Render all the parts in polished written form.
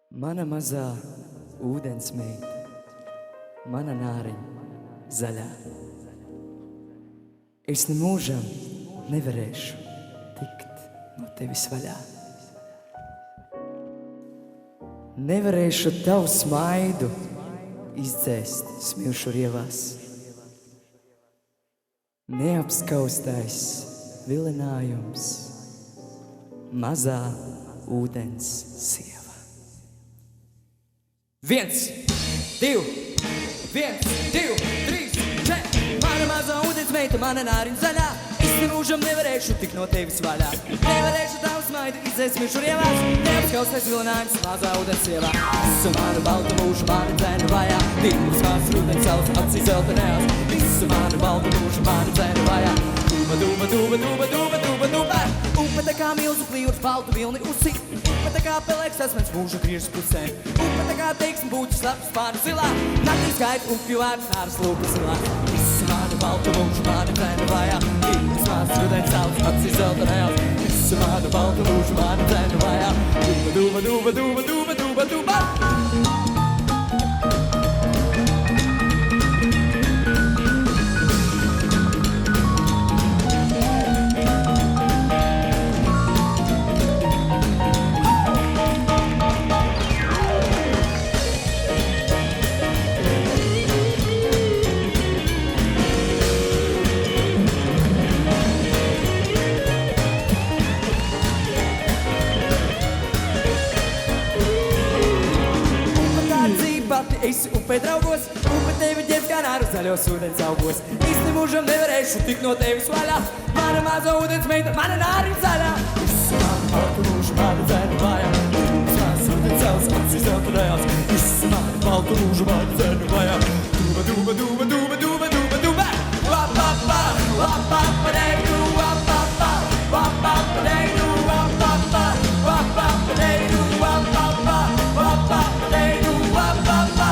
Mana mazā ūdensmeita, mana nāriņa zaļā. Es nemūžam nevarēšu tikt no tevis vaļā. Nevarēšu tavu smaidu izdzēst smilšu rievās. Neapskaustais vilinājums, mazā ūdens sieva. 1, 2, 1, 2, 3, 4. Mana mazā ūdensmeita, mana nāriņa zaļā. Es nemūžam nevarēšu tikt no tevis vaļā. Nevarēšu tavu smaidu izdzēst smilšu rievās. Neapskaustais vilinājums, mazā ūdens sievā. Visu manu baltu mūžu, mani dzēnu vajā. Divas māsas rudens savas acīs zeltainējās. Visu manu baltu mūžu, mani dzēnu vajā. Duba, duba, duba, duba, duba, duba, duba. Upe tā kā milzu klijūrs, baltu vilni uzsik. Upe tā kā pelēks asmens mūžu griežas pusē. Upe tā kā teiksmi būķis lapas pāri zilā. Naktī skaita upju vārds nāras lūpas zilā. Visu manu baltu mūžu, mani dzēnu vajā. Divas māsas rudens savas acīs zeltainējās. Visu manu baltu mūžu, mani dzēnu vajā. Duba, duba, duba, duba, duba, duba, duba. Esi upē draugos, upe tevi ģērbs kā nāru zaļos ūdens augos. Es nemūžam nevarēšu tikt no tevis vaļā. Mana mazā ūdensmeita, mana nāriņa zaļā. Visu manu baltu mūžu, mani dzēnu vajā. Divas ūdens savas acīs zeltainējās. Visu manu baltu mūžu, mani dzēnu vajā. Duba, duba, duba, duba, duba, duba, duba. Wapapa, wapapa, deidu, wapapa, wapapa, deidu, wapapa, wapapa, deidu, wapapa, wapapa, deidu, wapapa.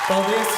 Paldies!